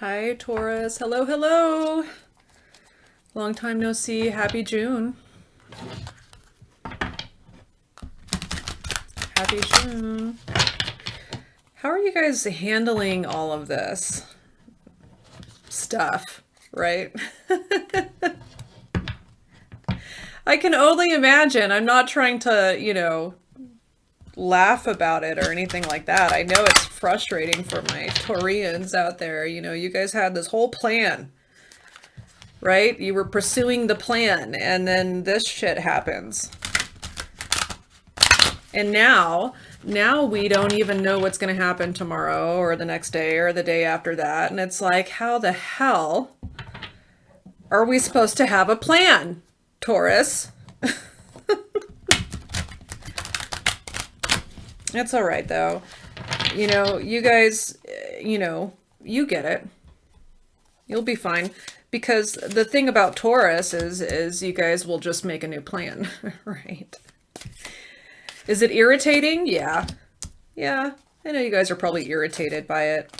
Hi, Taurus. Hello, hello. Long time no see. Happy June. Happy June. How are you guys handling all of this stuff, right? I can only imagine. I'm not trying to, laugh about it or anything like that. I know it's frustrating for my Taurians out there. You guys had this whole plan, right? You were pursuing the plan, and then this shit happens. And now we don't even know what's going to happen tomorrow or the next day or the day after that. And it's like, how the hell are we supposed to have a plan, Taurus? It's all right, though. You guys, you get it. You'll be fine. Because the thing about Taurus is you guys will just make a new plan, right? Is it irritating? Yeah. Yeah. I know you guys are probably irritated by it.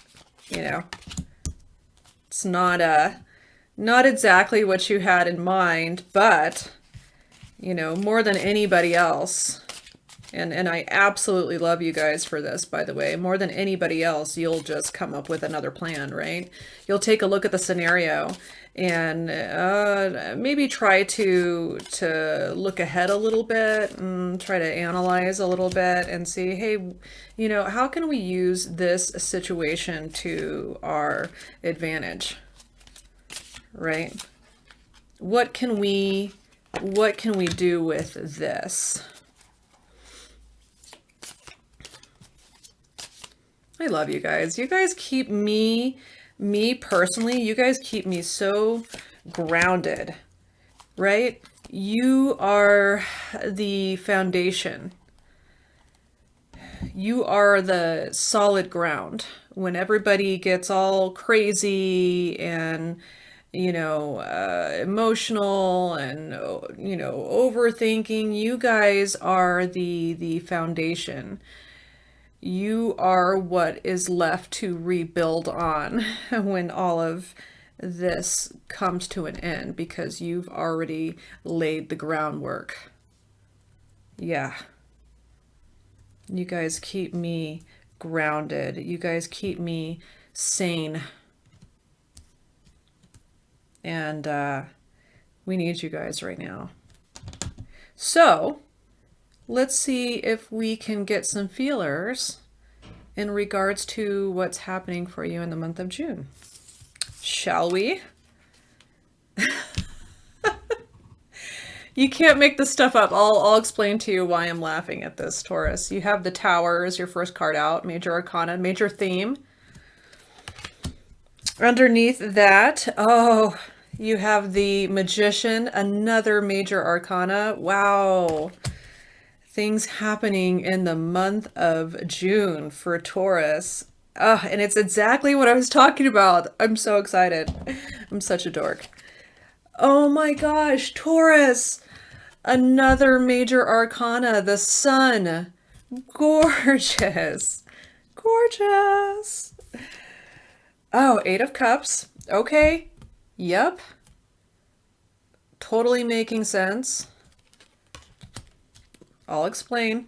It's not exactly what you had in mind, but more than anybody else. And I absolutely love you guys for this, by the way. More than anybody else, you'll just come up with another plan, right? You'll take a look at the scenario and maybe try to look ahead a little bit and try to analyze a little bit and see, hey, how can we use this situation to our advantage, right? What can we do with this? I love you guys. You guys keep me personally, you guys keep me so grounded, right? You are the foundation. You are the solid ground. When everybody gets all crazy and, emotional and, overthinking, you guys are the foundation. You are what is left to rebuild on when all of this comes to an end because you've already laid the groundwork. Yeah. You guys keep me grounded. You guys keep me sane. And we need you guys right now. So, let's see if we can get some feelers in regards to what's happening for you in the month of June. Shall we? You can't make this stuff up. I'll explain to you why I'm laughing at this, Taurus. You have the Tower as your first card out, Major Arcana, major theme. Underneath that, you have the Magician, another major arcana. Wow. Things happening in the month of June for Taurus. And it's exactly what I was talking about. I'm so excited. I'm such a dork. Oh my gosh, Taurus. Another major arcana, the Sun. Gorgeous. Gorgeous. Oh, Eight of Cups. Okay. Yep. Totally making sense. I'll explain.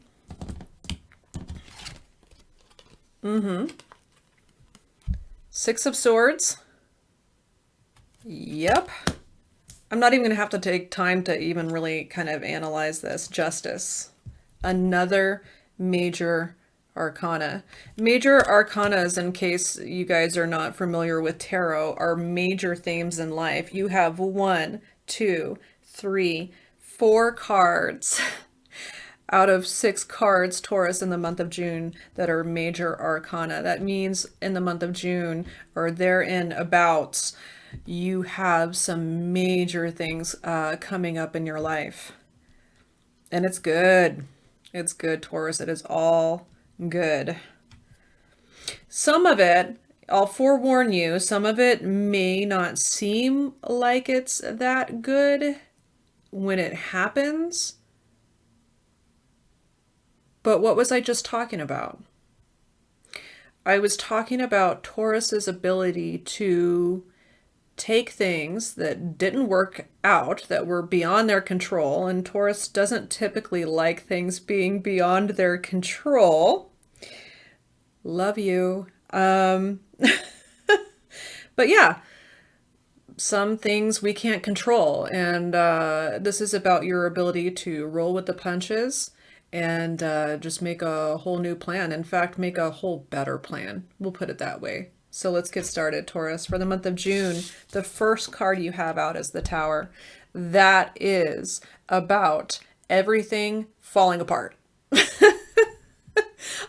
Six of Swords. Yep. I'm not even going to have to take time to even really kind of analyze this. Justice. Another major arcana. Major arcanas, in case you guys are not familiar with tarot, are major themes in life. You have 1, 2, 3, 4 cards out of 6 cards, Taurus, in the month of June that are major arcana. That means in the month of June, or thereabouts, you have some major things coming up in your life. And it's good. It's good, Taurus. It is all good. Some of it, I'll forewarn you, some of it may not seem like it's that good when it happens. But what was I just talking about? I was talking about Taurus's ability to take things that didn't work out, that were beyond their control, and Taurus doesn't typically like things being beyond their control. Love you. But yeah, some things we can't control, and this is about your ability to roll with the punches and just make a whole new plan. In fact, make a whole better plan. We'll put it that way. So let's get started, Taurus. For the month of June, the first card you have out is the Tower. That is about everything falling apart.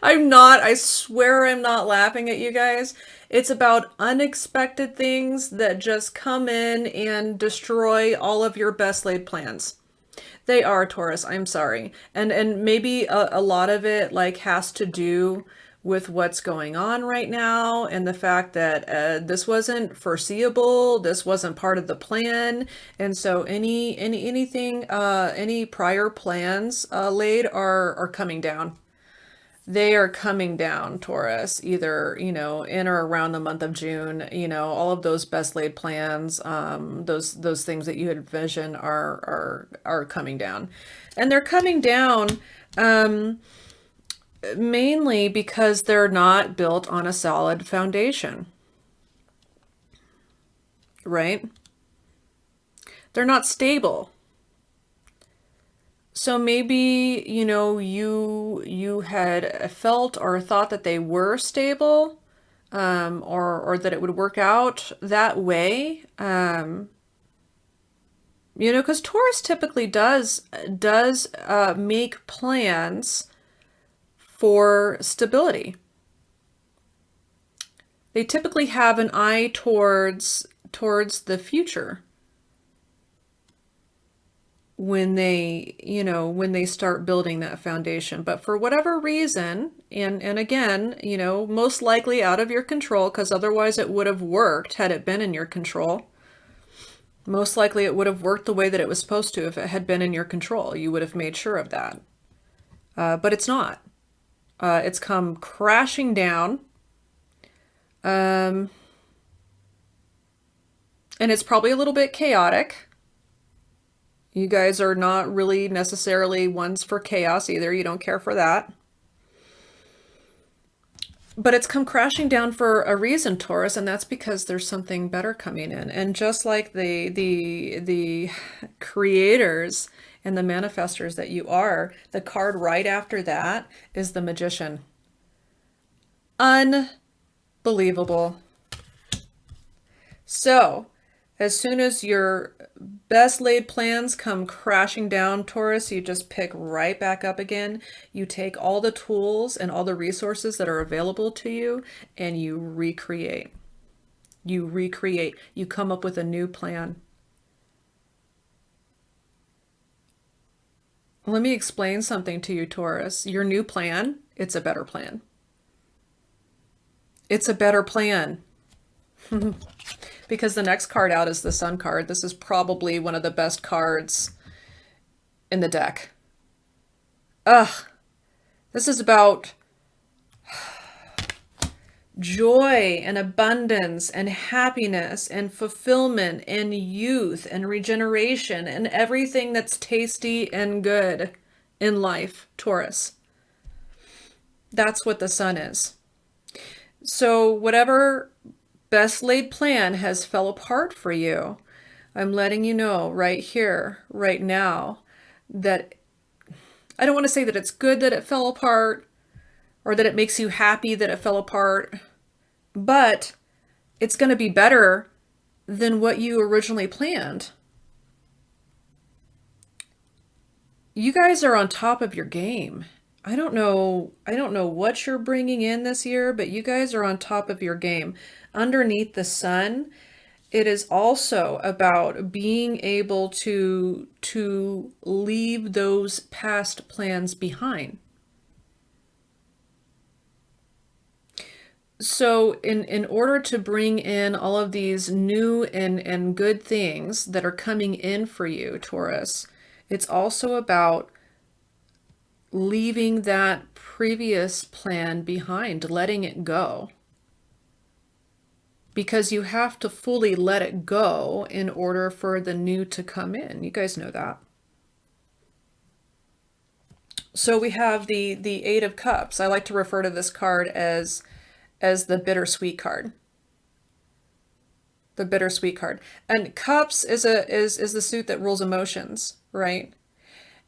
I swear I'm not laughing at you guys. It's about unexpected things that just come in and destroy all of your best laid plans. They are, Taurus. I'm sorry. And maybe a lot of it like has to do with what's going on right now and the fact that this wasn't foreseeable, this wasn't part of the plan, and so any prior plans laid are coming down. They are coming down, Taurus, either, in or around the month of June. All of those best laid plans, those things that you had envisioned are coming down. And they're coming down mainly because they're not built on a solid foundation, right? They're not stable. So maybe, you had felt or thought that they were stable, or that it would work out that way. Because Taurus typically does make plans for stability. They typically have an eye towards the future when they start building that foundation. But for whatever reason, and again, most likely out of your control, because otherwise it would have worked had it been in your control. Most likely it would have worked the way that it was supposed to if it had been in your control. You would have made sure of that. But it's not. It's come crashing down. And it's probably a little bit chaotic. You guys are not really necessarily ones for chaos either. You don't care for that. But it's come crashing down for a reason, Taurus, and that's because there's something better coming in. And just like the creators and the manifestors that you are, the card right after that is the Magician. Unbelievable. So, as soon as your best laid plans come crashing down, Taurus, you just pick right back up again. You take all the tools and all the resources that are available to you and you recreate. You recreate. You come up with a new plan. Let me explain something to you, Taurus. Your new plan, it's a better plan. It's a better plan. Because the next card out is the Sun card. This is probably one of the best cards in the deck. This is about joy and abundance and happiness and fulfillment and youth and regeneration and everything that's tasty and good in life, Taurus. That's what the Sun is. So whatever best laid plan has fell apart for you, I'm letting you know right here, right now, that I don't want to say that it's good that it fell apart or that it makes you happy that it fell apart, but it's going to be better than what you originally planned. You guys are on top of your game. I don't know what you're bringing in this year, but you guys are on top of your game. Underneath the Sun, it is also about being able to leave those past plans behind. So in order to bring in all of these new and good things that are coming in for you, Taurus, it's also about leaving that previous plan behind, letting it go. Because you have to fully let it go in order for the new to come in. You guys know that. So we have the Eight of Cups. I like to refer to this card as the bittersweet card. The bittersweet card. And Cups is the suit that rules emotions, right?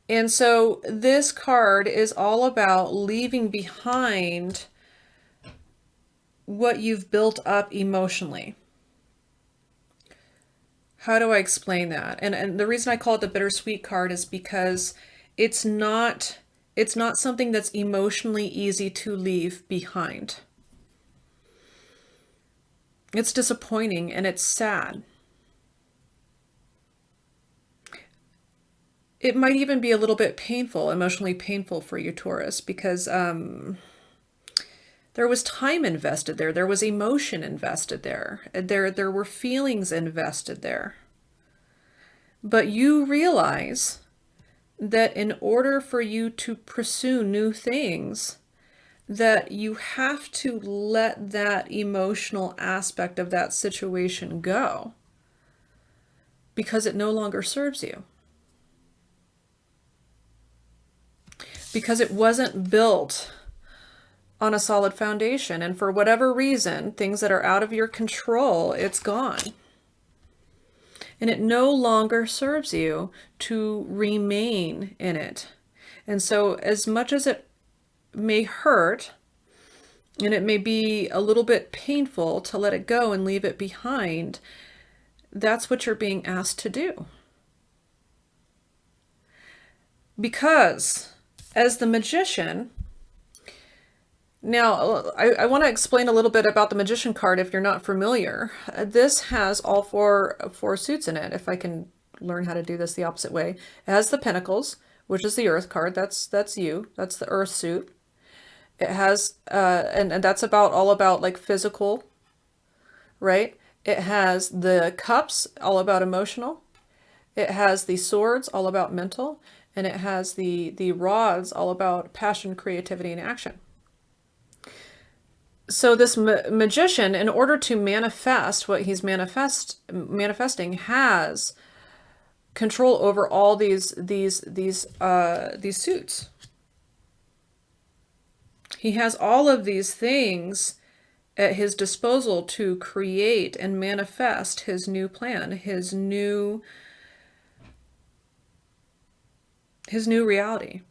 And so this card is all about leaving behind what you've built up emotionally. How do I explain that? And the reason I call it the bittersweet card is because it's not something that's emotionally easy to leave behind. It's disappointing and it's sad. It might even be a little bit painful, emotionally painful for you, Taurus, because there was time invested there. There was emotion invested there. There were feelings invested there. But you realize that in order for you to pursue new things, that you have to let that emotional aspect of that situation go because it no longer serves you. Because it wasn't built on a solid foundation, and for whatever reason, things that are out of your control, it's gone. And it no longer serves you to remain in it. And so as much as it may hurt, and it may be a little bit painful to let it go and leave it behind, that's what you're being asked to do. Because as the Magician, now I want to explain a little bit about the Magician card if you're not familiar. This has all four suits in it, if I can learn how to do this the opposite way. It has the Pentacles, which is the Earth card. That's you. That's the Earth suit. It has, and that's all about like physical, right? It has the Cups, all about emotional. It has the Swords, all about mental. And it has the Rods, all about passion, creativity, and action. So this magician, in order to manifest what he's manifesting, has control over all these suits. He has all of these things at his disposal to create and manifest his new plan, his new reality,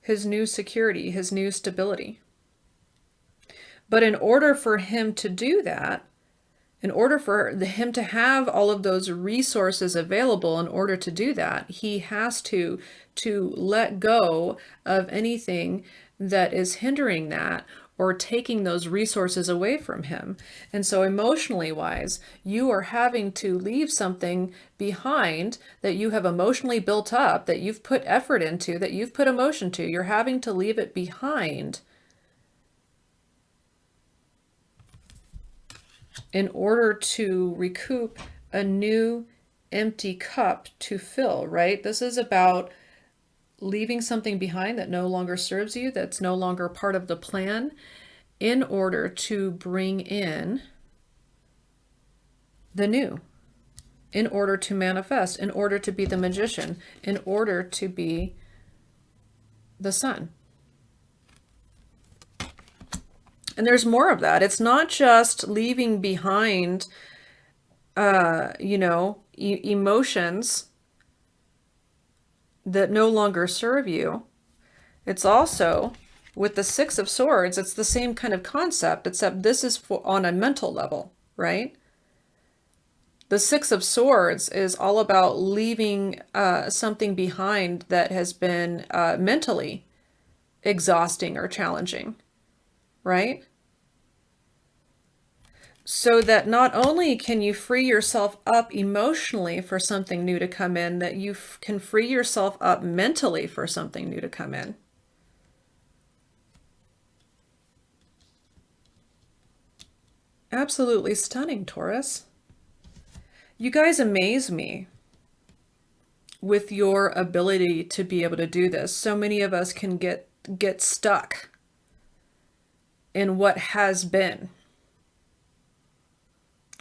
his new security, his new stability. But in order for him to do that, in order for him to have all of those resources available, in order to do that, he has to let go of anything that is hindering that or taking those resources away from him. And so emotionally wise, you are having to leave something behind that you have emotionally built up, that you've put effort into, that you've put emotion to. You're having to leave it behind in order to recoup a new empty cup to fill, right? This is about leaving something behind that no longer serves you, that's no longer part of the plan, in order to bring in the new, in order to manifest, in order to be the magician, in order to be the sun. And there's more of that. It's not just leaving behind, emotions that no longer serve you. It's also, with the Six of Swords, it's the same kind of concept, except this is on a mental level, right? The Six of Swords is all about leaving something behind that has been mentally exhausting or challenging, right? So that not only can you free yourself up emotionally for something new to come in, that you can free yourself up mentally for something new to come in. Absolutely stunning, Taurus. You guys amaze me with your ability to be able to do this. So many of us can get stuck in what has been.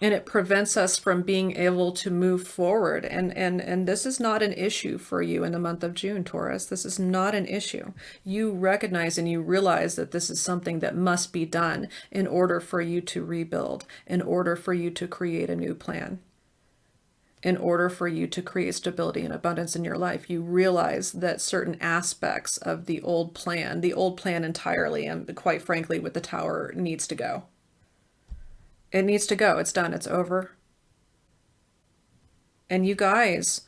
And it prevents us from being able to move forward. And this is not an issue for you in the month of June, Taurus. This is not an issue. You recognize and you realize that this is something that must be done in order for you to rebuild, in order for you to create a new plan, in order for you to create stability and abundance in your life. You realize that certain aspects of the old plan entirely, and quite frankly with the Tower, needs to go. It needs to go. It's done. It's over. And you guys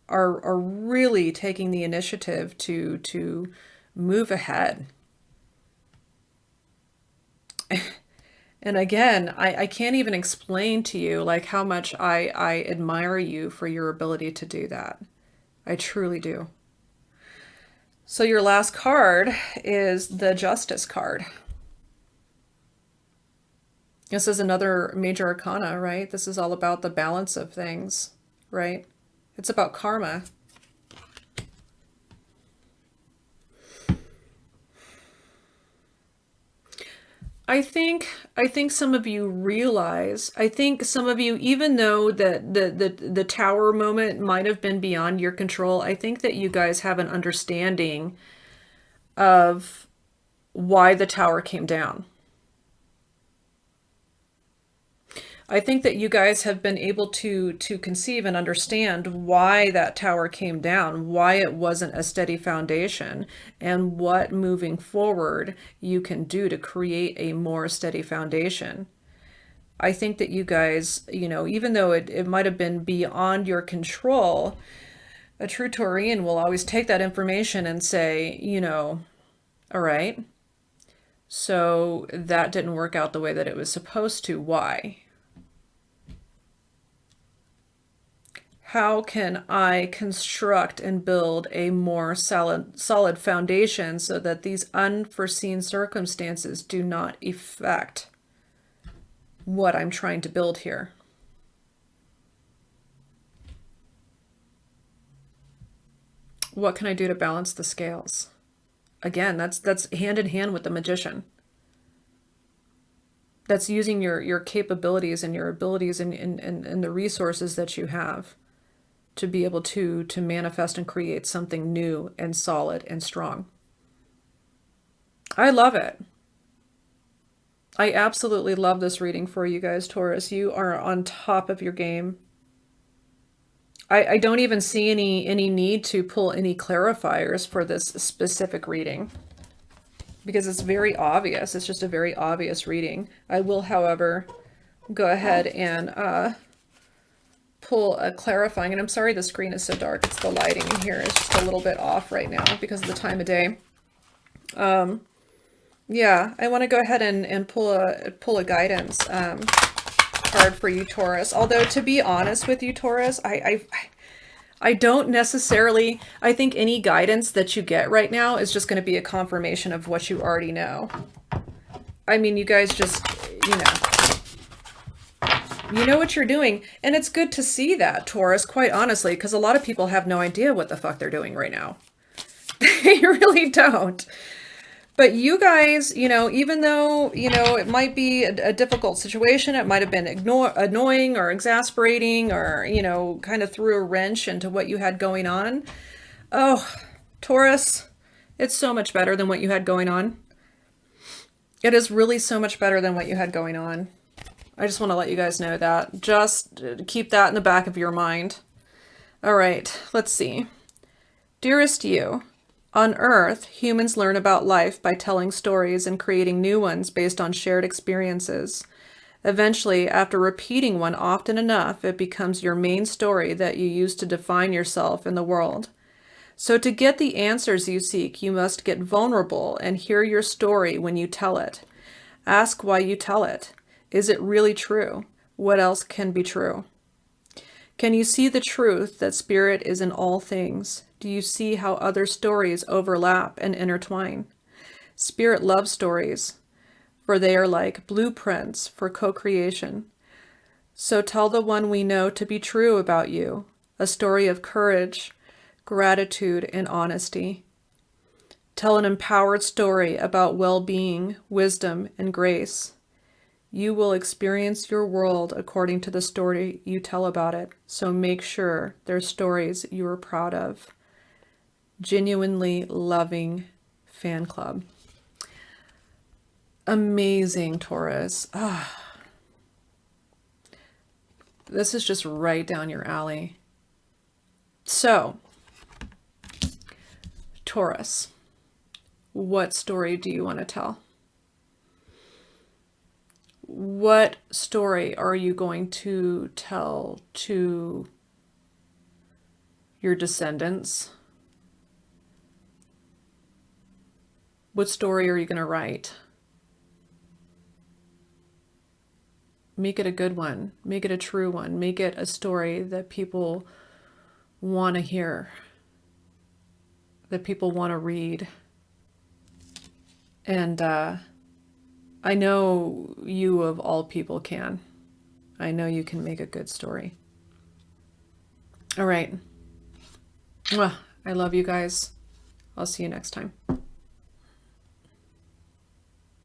are really taking the initiative to move ahead. And again, I can't even explain to you like how much I admire you for your ability to do that. I truly do. So your last card is the Justice card. This is another major arcana, right? This is all about the balance of things, right? It's about karma. I think some of you realize, I think some of you, even though the Tower moment might have been beyond your control, I think that you guys have an understanding of why the Tower came down. I think that you guys have been able to conceive and understand why that Tower came down, why it wasn't a steady foundation, and what moving forward you can do to create a more steady foundation. I think that you guys, you know, even though it might have been beyond your control, a true Taurian will always take that information and say, you know, all right, so that didn't work out the way that it was supposed to. Why? How can I construct and build a more solid foundation so that these unforeseen circumstances do not affect what I'm trying to build here? What can I do to balance the scales? Again, that's hand in hand with the Magician. That's using your capabilities and your abilities and the resources that you have to be able to manifest and create something new and solid and strong. I love it. I absolutely love this reading for you guys, Taurus. You are on top of your game. I don't even see any need to pull any clarifiers for this specific reading, because it's very obvious. It's just a very obvious reading. I will, however, go ahead and pull a clarifying, and I'm sorry the screen is so dark. It's the lighting in here is just a little bit off right now because of the time of day. Yeah, I want to go ahead and pull a guidance card for you, Taurus. Although, to be honest with you, Taurus, I don't necessarily, I think any guidance that you get right now is just going to be a confirmation of what you already know. I mean, you guys just, you know what you're doing. And it's good to see that, Taurus, quite honestly, because a lot of people have no idea what the fuck they're doing right now. They really don't. But you guys, even though, it might be a difficult situation, it might have been annoying or exasperating or, kind of threw a wrench into what you had going on. Oh, Taurus, it's so much better than what you had going on. It is really so much better than what you had going on. I just want to let you guys know that. Just keep that in the back of your mind. All right, let's see. Dearest you, on Earth, humans learn about life by telling stories and creating new ones based on shared experiences. Eventually, after repeating one often enough, it becomes your main story that you use to define yourself in the world. So to get the answers you seek, you must get vulnerable and hear your story when you tell it. Ask why you tell it. Is it really true? What else can be true? Can you see the truth that spirit is in all things? Do you see how other stories overlap and intertwine? Spirit loves stories, for they are like blueprints for co-creation. So tell the one we know to be true about you. a story of courage, gratitude, and honesty. Tell an empowered story about well-being, wisdom, and grace. You will experience your world according to the story you tell about it, so make sure they're stories you are proud of. Genuinely loving fan club. Amazing, Taurus. This is just right down your alley. So, Taurus, what story do you want to tell? What story are you going to tell to your descendants? What story are you going to write? Make it a good one. Make it a true one. Make it a story that people want to hear, that people want to read. And I know you of all people can. I know you can make a good story. All right. Mwah. I love you guys. I'll see you next time.